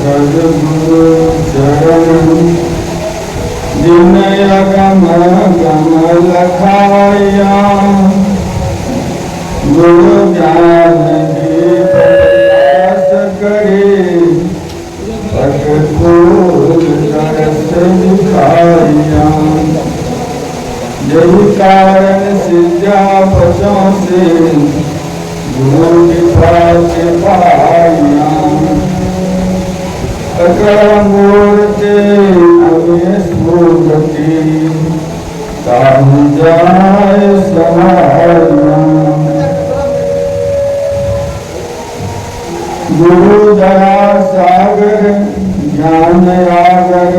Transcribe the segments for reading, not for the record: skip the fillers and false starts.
सद्गुरु चरण जिनय गम गम लखाया गुरु ज्ञान दीप प्रकाश करे पट खोल तरस दिखाया यही कारण सिद्धा बचों से गुरु कृपा से पाया अकड़ मूर्ति अवेश मूर्ति ताहु जाय समाया गुरु दया सागर ज्ञान आगर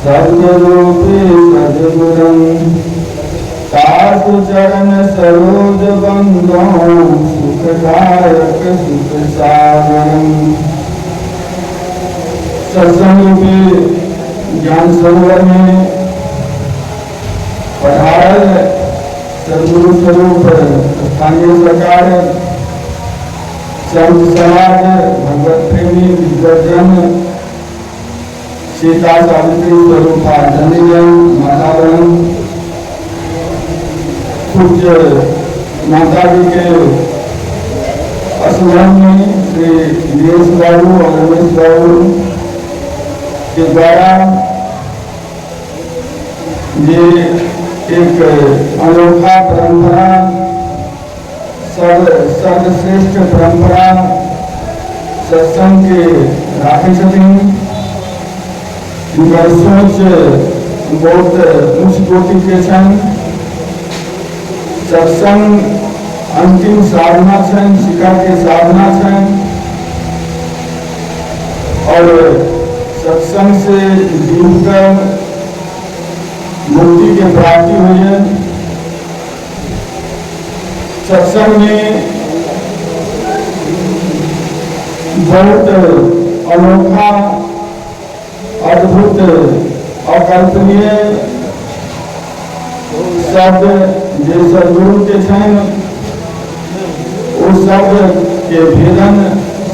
सद्रूपी सद्गुरं तासु चरण सरोज बंदो सुखदायक सुख सागरं सत्संग रूपी ज्ञान सरोवर में पधारल सद्गुरु स्वरूप स्थानीय सरकार संत समाज भगवत प्रेमी विद्वजन सीता सावित्री स्वरूपा धनीजन मातावन पूज्य माता जी के असुरन में श्री दिनेश बाबू और रमेश बाबू के द्वारा ये एक अनोखा परंपरा सर्वश्रेष्ठ परंपरा सत्संग के राखे छथिन इनका सोच बहुत उच्च कोटि के छन सत्संग अंतिम साधना छन शिखा के साधना छन और सत्संग से जीव कर मुक्ति के प्राप्ति हुई है। सत्संग में बहुत अनोखा अद्भुत अकल्पनीय शब्द जो सद्गुरु के छन उस शब्द के भेदन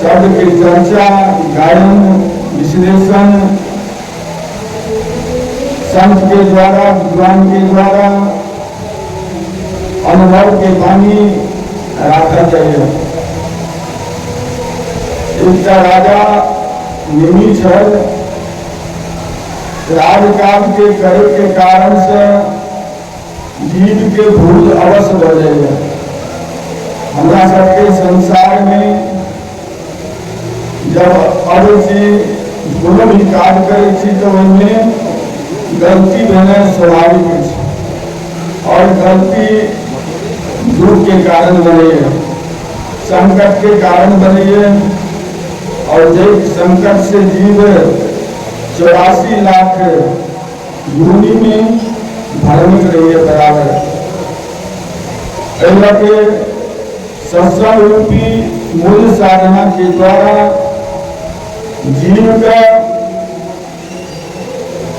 शब्द के चर्चा गायन विश्लेषण संत के द्वारा विद्वान के द्वारा अनुभव के पानी रखा चाहिए। एक राजा निमी छल राजकाज के करे के कारण से जीव के भूल अवश्य बढ़े हमरा सबके संसार में जब अवश्य कोनो भी कार्य करे तो उनमें गलती होना स्वाभाविक है और गलती दुख के कारण बनी है, संकट के कारण बनी है और जिस संकट से जीव 84 लाख योनि में धार्मिक रही है बराबर। के सत्संग रूपी मूल साधना के द्वारा जीव का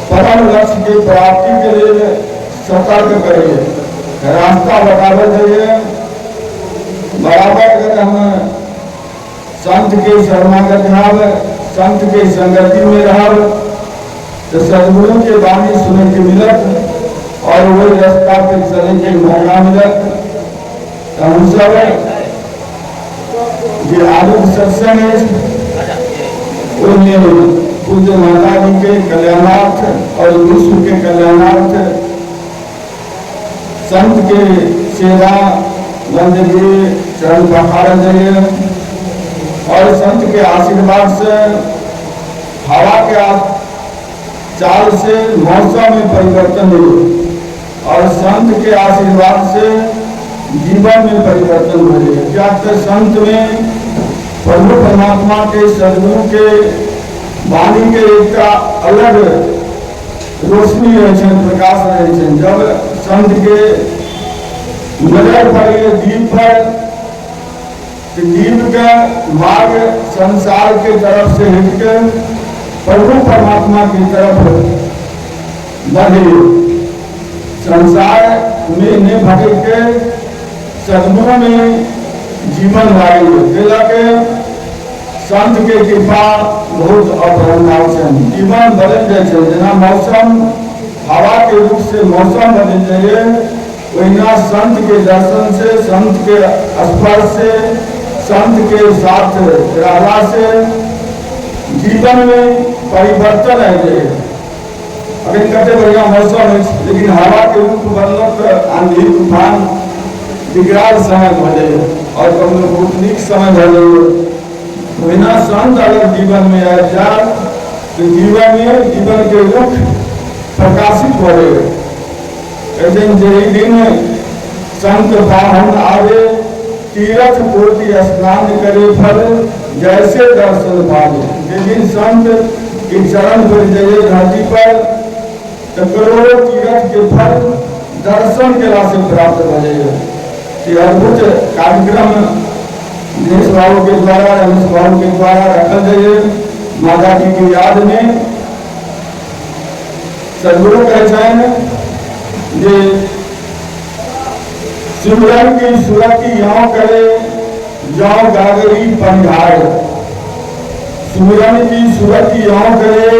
परम लक्ष्य की प्राप्ति के लिए सतर्क करिए, रास्ता बतावे चाहिए। बराबर अगर हम संत के शरणागत रह संत के संगति में रह तो सद्गुरु के वाणी सुने के मिलत और वही रास्ता पे चले के मौका मिलत। तो हम सब जो आलोक सत्संग है उनमें पूज्य माता जी के कल्याणार्थ और विश्व के कल्याणार्थ संत के सेवा बंदगी चरण पखार जाइए और संत के आशीर्वाद से हवा के चाल से मौसम में परिवर्तन हो और संत के आशीर्वाद से जीवन में परिवर्तन हो। क्या संत में प्रभु परमात्मा के सद्गुरु के वाणी के एक अलग रोशनी रहे प्रकाश रहे। जब संत के नजर पड़े दीप पर जीव का मार्ग संसार के तरफ से हटकर प्रभु परमात्मा की तरफ बढ़े, संसार में न भटक के सद्गुरु में जीवन वायु के संत के कृपा बहुत अपरंपार है। जीवन बदल जाए जना मौसम हवा के रूप से मौसम बदल जाए वहीना संत के दर्शन से, संत के स्पर्श से, संत के साथ रहला से जीवन में परिवर्तन आ जाए। अगर कते बढ़िया मौसम है लेकिन हवा के रूप बदलत आंधी तूफान विकराल समय भले और कभी बहुत निक समय भले बिना संत अगर जीवन में आ जाए तो जीवन के रुख प्रकाशित हो रहे। दिन संत पावन आवे तीर्थ कोटि स्नान करे फल जैसे दर्शन पावे। लेकिन संत के चरण पर जाइए धरती पर तो करोड़ों तीर्थ के फल दर्शन के लाभ प्राप्त हो जाइए। अद्भुत कार्यक्रम दिनेश बाबू के द्वारा, रमेश बाबू के द्वारा रखा जाइए माता जी की याद में। सदगुरु कहते हैं जे सिमरन की सुरति यों करे यों गागरी पंघार। सिमरन की सुरति यों करे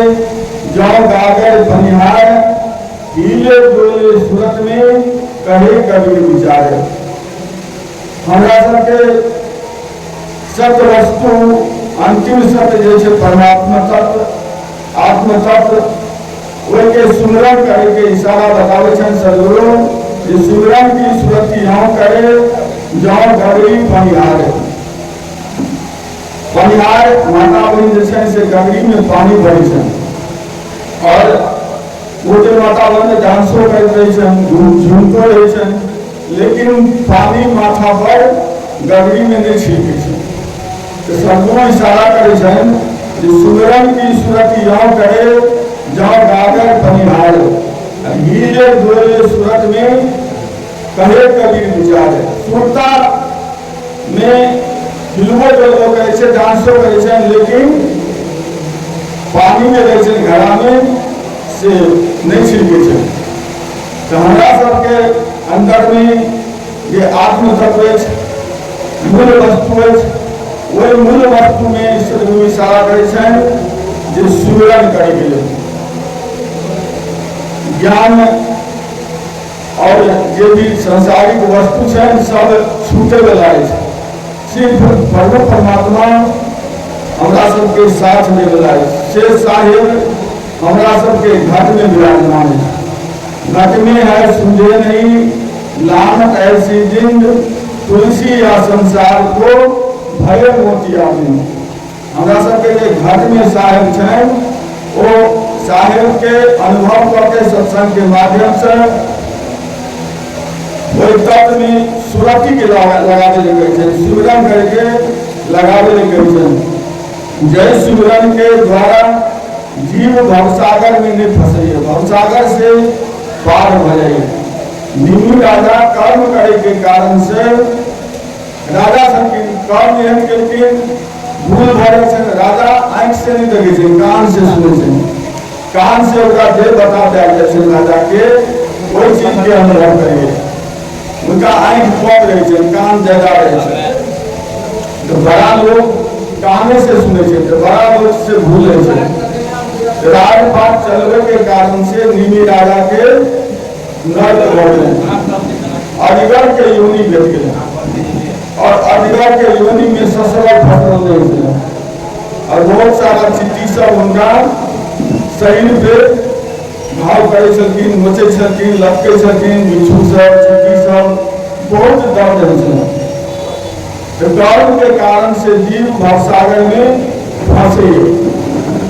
यों गागर पंघार। हिले डोले सूरत में कहे कबीर विचार। हमरा सबके सत्य वस्तु अंतिम सत्य जैसे परमात्मा तत्व, आत्म तत्व वे के सुमरन करे के इशारा बतावे छन सदगुरु। ये सुमरन की सुरति यहाँ करे जहाँ गगरी पनिहार। पनिहार माता बहन जैसे से गगरी में पानी भरी छन और वो जो माता बहन डांसो कर रही छन, झूमतो रही छन, लेकिन पानी माथा पर गगरी में नहीं छिड़के छन। तो सदगुरु इशारा करे छन कि सुमरन की सुरति यहाँ करे जहाँ गागर पनिहार। हीले डोले सूरत में कहे कबीर विचार। सुरता में हिलवो डोलो करे छे, डांसो करे छे, लेकिन पानी में रहे छे घड़ा में से नहीं छिड़के छे। तो हमरा सबके अंदर में ये आत्म तत्व मूल वस्तु है। वही मूल वस्तु में सदगुरु इशारा करे छन जे सुमरन करे के लिए ज्ञान और जे भी सांसारिक वस्तु छन सब छूटे वाला है। सिर्फ प्रभु परमात्मा हमरा सबके साथ में वाला है। शेष साहिब हमरा सबके घट में विराजमान है। घट में है सुझे नहीं लानत ऐसी जिंद तुलसी या संसार को भय मोतिया में। हमरा सबके जे घट में साहिब छन वो साहिब के अनुभव करके सत्संग के माध्यम से वही तत्व में सुरति के लगावे लगे छे, सिमरन करके लगावे लगे छे। जय सिमरन के द्वारा जीव भवसागर में नहीं फंसे, भवसागर से पार हो जाए। निम्न राजा कर्म करे के कारण से राजा सबके कर्म एहन के भूल भरे छे। राजा आंख से नहीं देखे छे, कान से सुने छे। कान से उनका देह बता दिया छे राजा के कोई चीज के अनुभव करिए। उनका आंख कम रहे छे, कान ज्यादा रहे छे। तो बड़ा लोग काने से सुने छे, तो बड़ा लोग से भूल रहे छे। राजपाट चलवे के कारण से निमी राजा के नर्क बढ़े, अजगर के योनि भेज गए और अजगर के योनि में ससुर फसल नहीं थे। और बहुत सारा चिट्ठी सब उनका शरीर पे घाव करे छथिन, नोचे छथिन, लटके छथिन, बिच्छू सब, चिट्ठी सब बहुत दर्द है। तो कर्म के कारण से जीव भवसागर में फंसे।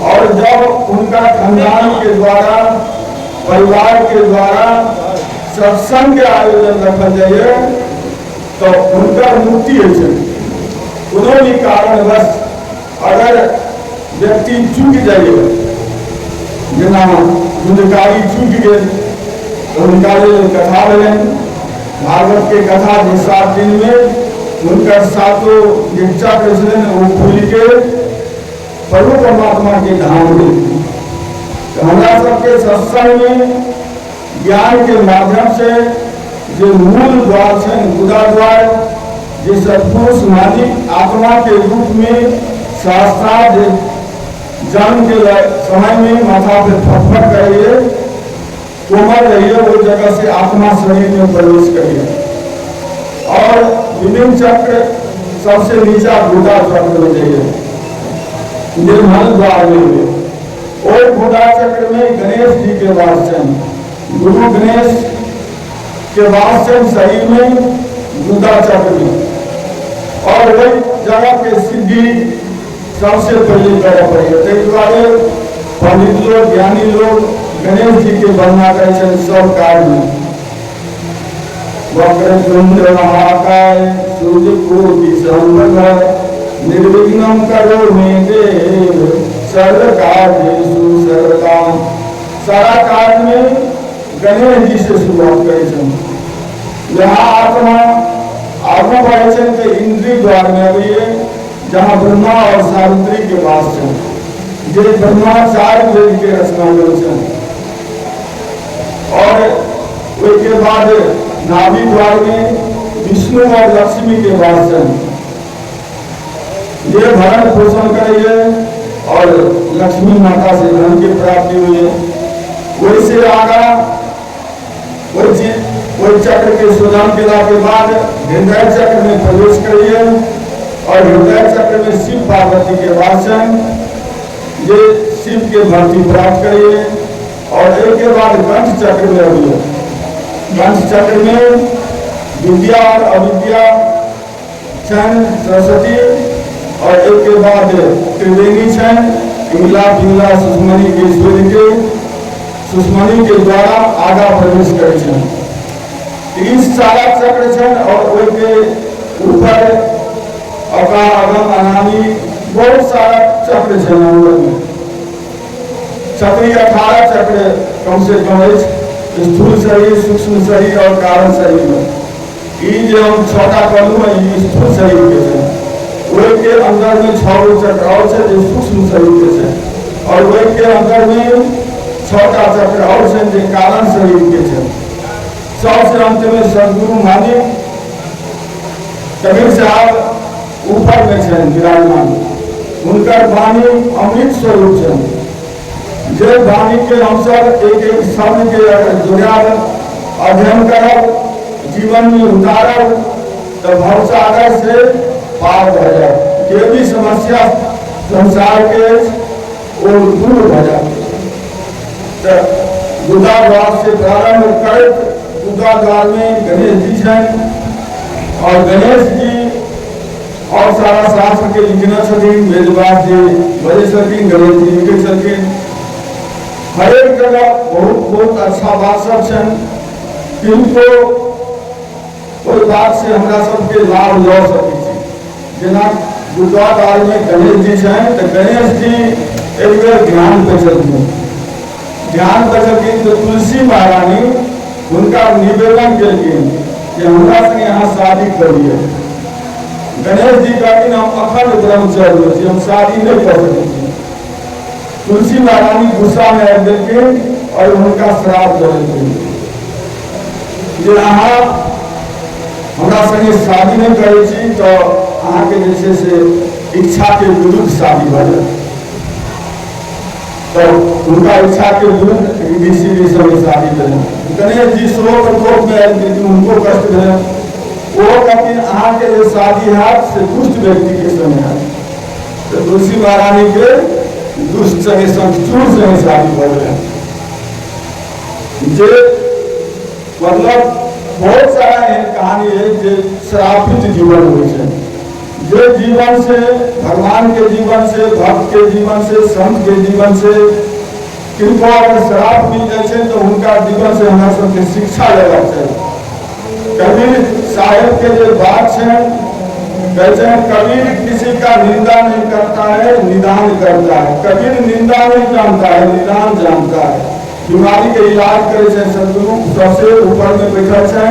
और जब उनका खानदान के द्वारा, परिवार के द्वारा सत्संग के आयोजन रखा जाए तो उनका मुक्ति है। कोनो भी कारणवश अगर व्यक्ति चूक जाए, जना गुणकारी चूक गए तो उनका कथा मिले भागवत के कथा जो 7 दिन में उनका सातों इच्छा कृष्ण वो खुल के प्रभु परमात्मा के धाम में। तो हमरा सबके सत्संग में ज्ञान के माध्यम से जो मूल द्वार है, गुदा द्वार, जो सत्पुरुष मालिक आत्मा के रूप में शास्त्रार्थ जन्म के समय में माथा पे फटफट करिए, कोमल रहिए, वो जगह से आत्मा शरीर में प्रवेश करिए। और विभिन्न चक्र सबसे नीचा गुदा चक्र में जाइए, निर्मल द्वार में। और गुदा चक्र में गणेश जी के वास हैं, गुरु गणेश के वास हैं शरीर में, गुदा चक्र में। और वही जगह के सिद्धि सबसे पहले करना पड़ेगा। तो पंडित लोग, ज्ञानी लोग गणेश जी के वर्णना करें सब कार्य में। वक्रतुंड महाकाय सूर्यकोटि समप्रभ निर्विघ्नं करोमि देव सर्वकार्येषु सर्वदा। सारा कार्य में गणेश जी से शुरुआत करें। यहाँ आत्मा आगे बढ़े तो इंद्रिय द्वार में अभी जहाँ ब्रह्मा और सावित्री के पास है, ये ब्रह्माचार्य वेद के रचना करें। और उसके बाद नाभि द्वार में विष्णु और लक्ष्मी के पास है, ये भरण पोषण करेंगे और लक्ष्मी माता से धन की प्राप्ति हुई है। वैसे आगा वही चक्र के सुधान केला के बाद हृदय चक्र में प्रवेश करिए। और हृदय चक्र में शिव पार्वती के वासन, ये शिव के भक्ति प्राप्त करिए। और एक के बाद कंठ चक्र में अभियो, कंठ चक्र में विद्या और अविद्या छन सरस्वती। और एक के बाद त्रिवेणी छन, इंगला पिंगला सुषमणि के सूर्य के सुषमणि के द्वारा आगा प्रवेश करे। इस सारा चक्र छन। और के ऊपर अकार अगम अनामी बहुत सारा चक्र छन। क्षत्रिय 18 चक्र कम से कम स्थूल शरीर, सूक्ष्म शरीर और कारण शरीर में। ये जो हम छोटा कलू है ये स्थूल शरीर के छे। वही के अंदर में 6 चक्र और से जो सूक्ष्म शरीर के छे। और वही के अंदर में 6टा चक्र और से जो कारण शरीर के छे। सबसे अंत में सदगुरु मालिक कबीर साहब ऊपर में छे विराजमान। उनका वाणी अमृत स्वरूप है। जो वाणी के अनुसार एक एक शब्द के जुड़ाव अध्ययन करब, जीवन में उतारब, तो भवसागर से पार हो जाए। ये भी समस्या संसार के और दूर हो जाए। तो गुदा द्वार से प्रारंभ कर गुदा द्वार में गणेश जी हैं। और गणेश जी और सारा शास्त्र के लिखना छथिन, वेदव्यास जी बजे छथिन, गणेश जी लिखे छथिन। हर एक जगह बहुत बहुत अच्छा बात सब छन, किनको कोई बात से हमरा सबके लाभ लऽ सकै छी। जेना गुदा द्वार में गणेश जी हैं, तो गणेश जी एक बेर ध्यान पे चलथिन। ध्यान पे चलथिन तो तुलसी महारानी उनका निवेदन केलखिन कि हमरा संगे यहाँ शादी करिए। गणेश जी कहथिन हम अखंड ब्रह्मचर्य छी, हम शादी नहीं कर सकै छी। तुलसी महारानी गुस्सा में आबि गेलखिन और उनका श्राप दे देलखिन जे अहाँ हमरा संगे शादी नहीं करै छी तो अहाँ के जैसे से इच्छा के विरुद्ध शादी भऽ जायत। तो उनका इच्छा के विरुद्ध ऋषि के संगे शादी भेल। गणेश जी शोक प्रकोप में आबि गेलखिन, उनको कष्ट भेल। वो कहथिन अहाँ के जो शादी हैत से दुष्ट व्यक्ति के संगे हैत। तो तुलसी महारानी के दुष्ट संगे चूर संगे शादी भऽ गेल। जे मतलब बहुत सारा एहन कहानी है जो श्रापित जीवन होइ छै। जो जीवन से भगवान के जीवन से, भक्त के जीवन से, संत के जीवन से किनको अगर श्राप मिल जाए तो उनका जीवन से हमरा सबके शिक्षा लेबाक चाहिए। कबीर साहेब के जो बात है, कहते हैं कबीर किसी का निंदा नहीं करता है, निदान करता है। कबीर निंदा नहीं जानता है, निदान जानता है। बीमारी के इलाज करे छे सदगुरु सबसे ऊपर में बैठल छे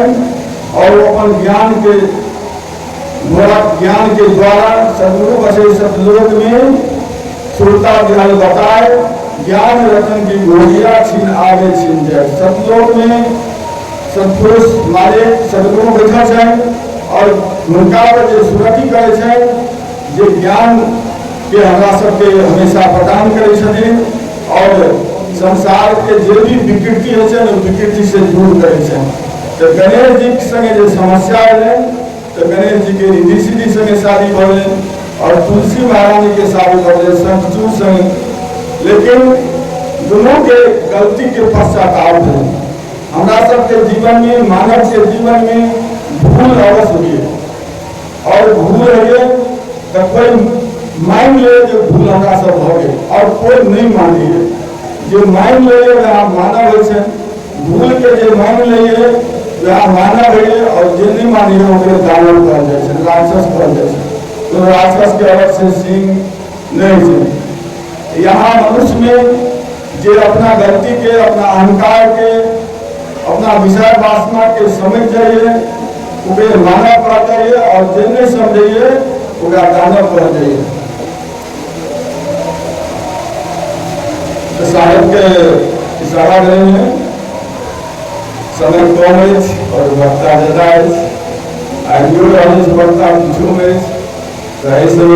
और वो अपन ज्ञान के द्वारा सदगुरु बसे सतलोक में सुरता विहार बताए। ज्ञान रतन की गोलियां छीन आगे छीन जाए। सतलोक में सतपुरुष मारे सदगुरु बैठल छे और उनका पर जो सुरति करे छे, जो ज्ञान के हमरा सबके हमेशा प्रदान करै छथिन और संसार के जे भी विकृति होइ छै विकृति से दूर करै छै। तो गणेश जी के संगे जो समस्या है तो गणेश जी के रिद्धि सिद्धि संगे शादी भऽ गेलै और तुलसी महारानी के शादी भऽ गेलै शंखचूड़ संगे। लेकिन दोनों के गलती के पश्चाताप है। हमरा सबके जीवन में मानव के जीवन में भूल अवश्य हुई और भूल है तो कोई मान ले जो भूल हमरा सब भऽ गेल और कोई नहीं मानी है। जो मान ले वह मानव है, भूल के जो मान ले वह मानव है और जो नहीं मानी है ओकरे दानव कहल जाए छै, राक्षस कहल जाए छै। तो राक्षस के अलग से सिंह नहीं है। यहाँ मनुष्य में जो अपना गलती के, अपना अहंकार के, अपना विषय वासना के समझ जाइए उसे मानव कह जाइए और जो नहीं समझिए उसे दानव कह जाइए। तो साहेब के इशारा रहे हैं समय कम है और वक्ता ज्यादा है आइयो वक्ता पूछो में तो ऐसे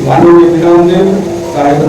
वाणी के विराम देव साहेब